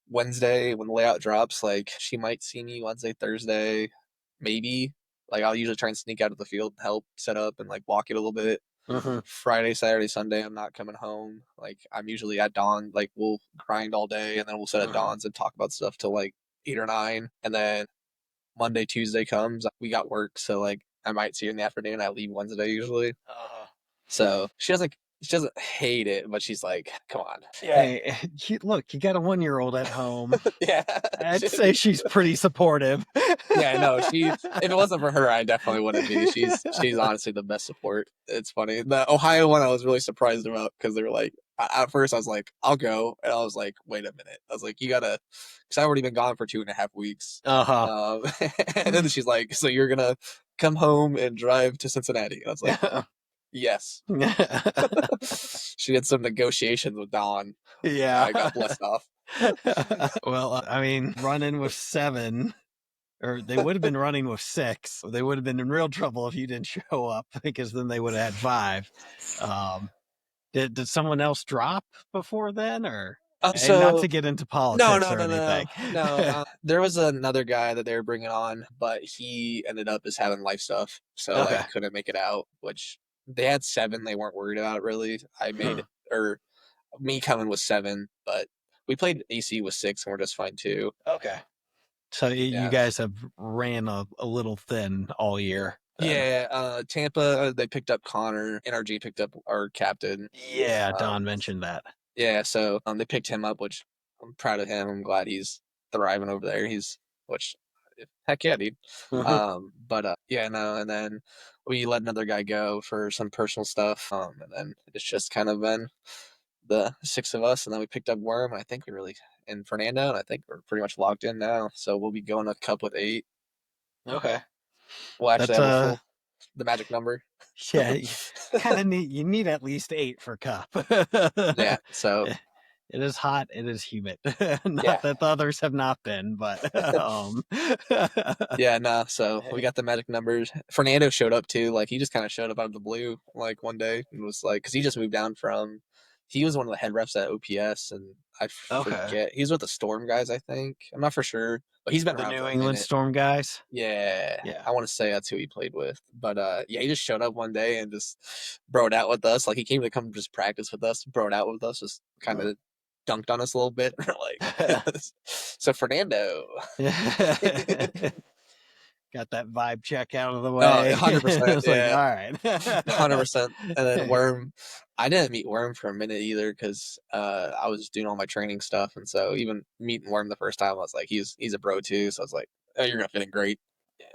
Wednesday when the layout drops, like she might see me Wednesday, Thursday, maybe. Like I'll usually try and sneak out of the field, help set up and like walk it a little bit. Mhm. Friday, Saturday, Sunday, I'm not coming home. Like I'm usually at dawn. Like we'll grind all day and then we'll set at Mhm. dawns and talk about stuff till like 8 or 9. And then Monday, Tuesday comes, we got work. So like I might see her in the afternoon. I leave Wednesday usually. So she doesn't hate it, but she's like, come on. Hey, look, you got a 1-year-old at home. Yeah. I'd say she's pretty supportive. Yeah, no, if it wasn't for her, I definitely wouldn't be. She's honestly the best support. It's funny. The Ohio one I was really surprised about because they were like, at first I was like, I'll go. And I was like, wait a minute. I was like, you gotta, because I've already been gone for 2.5 weeks. Uh-huh. And then she's like, so you're gonna come home and drive to Cincinnati. And I was like, yes. She did some negotiations with Don. Yeah. I got blessed off. Well, I mean, running with 7, or they would have been running with 6. They would have been in real trouble if you didn't show up because then they would have had 5. Did someone else drop before then, or and not So to get into no, politics or no. anything? No. There was another guy that they were bringing on, but he ended up just having life stuff, so Okay. like couldn't make it out. Which they had 7, they weren't worried about it really. I made or me coming with 7, but we played AC with 6, and we're just fine too. Okay. So you Yeah. guys have ran a little thin all year. Then. Yeah, Tampa, they picked up Connor. NRG picked up our captain. Yeah, Don mentioned that. Yeah, so they picked him up, which I'm proud of him. I'm glad he's thriving over there. Which, heck yeah, dude. Yeah, no, and then we let another guy go for some personal stuff. And then it's just kind of been the 6 of us, and then we picked up Worm, and I think and Fernando, and I think we're pretty much locked in now. So we'll be going a cup with 8. Okay. We'll actually That's have the magic number. Yeah, you kind of need at least 8 for cup. Yeah, so it is hot, it is humid. Not yeah. that the others have not been, but Yeah, no, so we got the magic numbers. Fernando showed up too, like he just kind of showed up out of the blue, like one day, and was like, because he just moved down he was one of the head refs at OPS, and I forget, he was with the Storm guys, I think. I'm not for sure, but he's been the around New for a England minute. Storm guys. Yeah, I want to say that's who he played with, but yeah, he just showed up one day and just broed out with us. Like he came to come just practice with us, broed out with us, just kind of dunked on us a little bit. Like, so Fernando. Got that vibe check out of the way. 100%. It's Yeah. like, all right. 100%. And then Worm, I didn't meet Worm for a minute either because I was doing all my training stuff. And so even meeting Worm the first time, I was like, he's a bro too. So I was like, oh, you're going to fit in great. Yeah.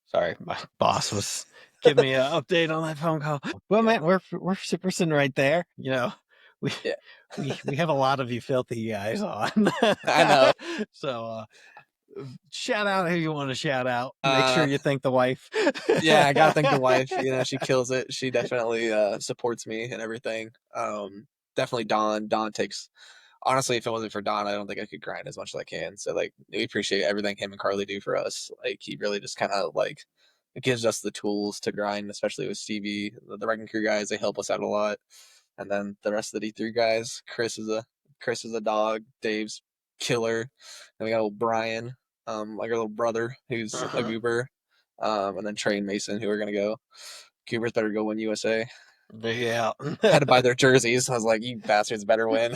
Sorry, my boss was giving me an update on that phone call. Well, man, we're sitting right there. You know, we have a lot of you filthy guys on. I know. So shout out who you want to shout out. Make sure you thank the wife. Yeah, I gotta thank the wife. You know, she kills it. She definitely supports me and everything. Definitely Dawn. Dawn takes. Honestly, if it wasn't for Don, I don't think I could grind as much as I can. So like, we appreciate everything him and Carly do for us. Like, he really just kind of like gives us the tools to grind, especially with Stevie. The Wrecking Crew guys, they help us out a lot, and then the rest of the D3 guys. Chris is a dog. Dave's killer, and we got old Brian, like our little brother, who's a goober, and then Trey and Mason, who are gonna go. Goobers better go win USA. Yeah. Had to buy their jerseys. I was like, you bastards better win.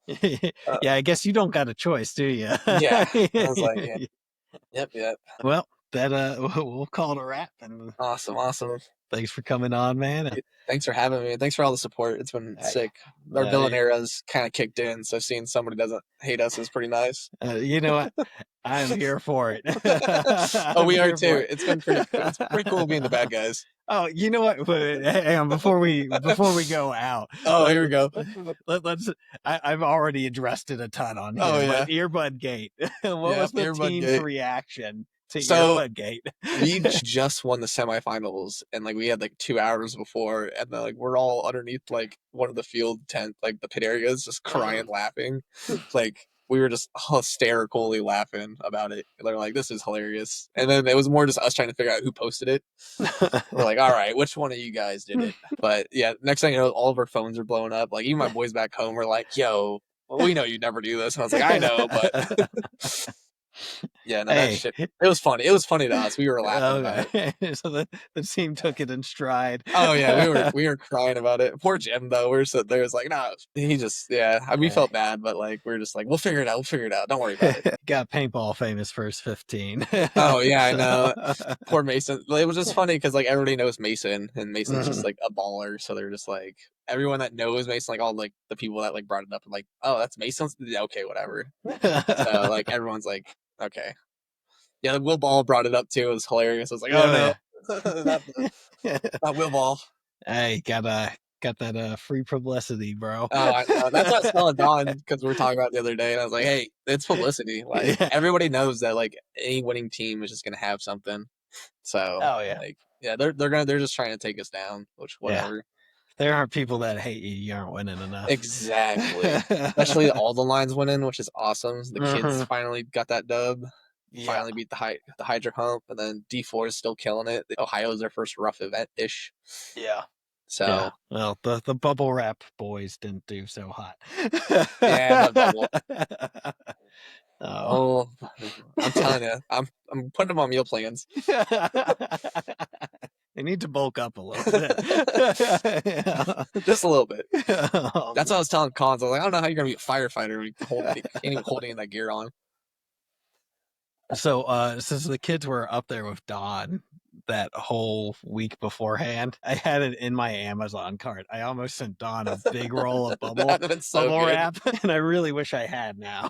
Yeah, I guess you don't got a choice, do you? Yeah. I was like, yeah. Yep. Well, that we'll call it a wrap. And Awesome. thanks for coming on, man. Thanks for having me. Thanks for all the support. It's been sick. Our villain era's kind of kicked in, so seeing somebody doesn't hate us is pretty nice. You know what? I'm here for it. Oh, we are too. It's been it's pretty cool being the bad guys. Oh, you know what? Hang on, before we go out. Oh, here we go. I've already addressed it a ton on here. Oh, yeah. But Earbud Gate. What was the team's reaction to So, your gate. we just won the semifinals, and like we had like 2 hours before, and then like we're all underneath like one of the field tent, like the pit areas, just crying, laughing. Like we were just hysterically laughing about it. They're like, "This is hilarious," and then it was more just us trying to figure out who posted it. We're like, "All right, which one of you guys did it?" But yeah, next thing you know, all of our phones are blowing up. Like even my boys back home were like, "Yo, well, we know you'd never do this," and I was like, "I know, but." Yeah, no, that Hey. shit. It was funny. It was funny to us. We were laughing about it. Okay. So the team took it in stride. Oh yeah, we were crying about it. Poor Jim though. We were sitting there. It's like, no, he just we felt bad, but like we are just like, we'll figure it out. We'll figure it out. Don't worry about it. Got paintball famous first 15. Oh yeah, I know. Poor Mason. It was just funny because like everybody knows Mason, and Mason's just like a baller. So they're just like everyone that knows Mason, like all like the people that like brought it up, are like, oh, that's Mason's. Yeah, okay, whatever. So like everyone's like, okay. Yeah, Will Ball brought it up too. It was hilarious. I was like, oh no, not Will Ball. Hey, got that free publicity, bro. Oh, I know. That's what I was telling Don because we were talking about it the other day, and I was like, hey, it's publicity. Like everybody knows that like any winning team is just gonna have something. So like they're just trying to take us down, which whatever. Yeah. There aren't people that hate you. You aren't winning enough. Exactly. Especially all the lines winning, which is awesome. The kids finally got that dub. Finally beat the Hydra hump, and then D4 is still killing it. Ohio's their first rough event-ish. Yeah. So well, the bubble wrap boys didn't do so hot. Yeah, the bubble. Oh, I'm telling you, I'm putting them on meal plans. They need to bulk up a little bit. Just a little bit. That's what I was telling Cons. I was like, I don't know how you're gonna be a firefighter when you can't even hold any of that gear on. So since the kids were up there with Don that whole week beforehand, I had it in my Amazon cart. I almost sent Don a big roll of bubble wrap, and I really wish I had now.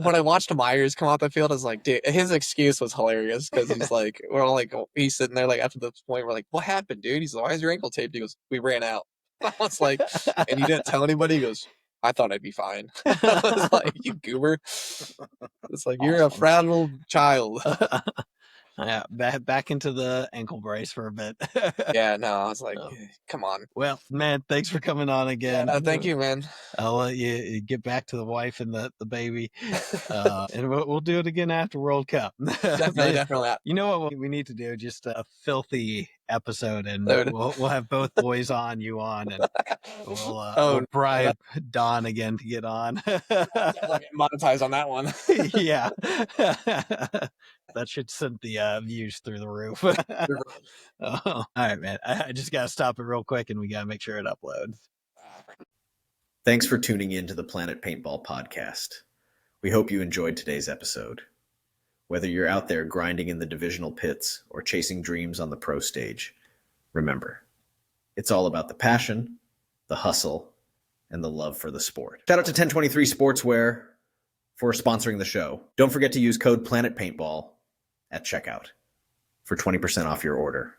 When I watched Myers come off the field, I was like, dude, his excuse was hilarious because he's like, we're all like, he's sitting there like after the point, we're like, what happened, dude? He's like, why is your ankle taped? He goes, we ran out. I was like, and you didn't tell anybody? He goes, I thought I'd be fine. I was like, you goober. It's like, you're a fragile child. Yeah, back into the ankle brace for a bit. Yeah, no, I was like, come on. Well, man, thanks for coming on again. Yeah, thank you, man. I'll let you get back to the wife and the baby, and we'll do it again after World Cup. Definitely. You know what we need to do? Just a filthy episode, and we'll have both boys on, you on, and we'll bribe Don again to get on. Monetize on that one. Yeah. That should send the views through the roof. All right, man. I just got to stop it real quick, and we got to make sure it uploads. Thanks for tuning in to the Planet Paintball podcast. We hope you enjoyed today's episode. Whether you're out there grinding in the divisional pits or chasing dreams on the pro stage, remember, it's all about the passion, the hustle, and the love for the sport. Shout out to 1023 Sportswear for sponsoring the show. Don't forget to use code PlanetPaintball at checkout for 20% off your order.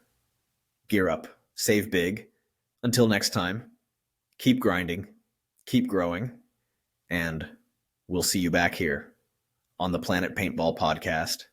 Gear up, save big. Until next time, keep grinding, keep growing, and we'll see you back here on the Planet Paintball podcast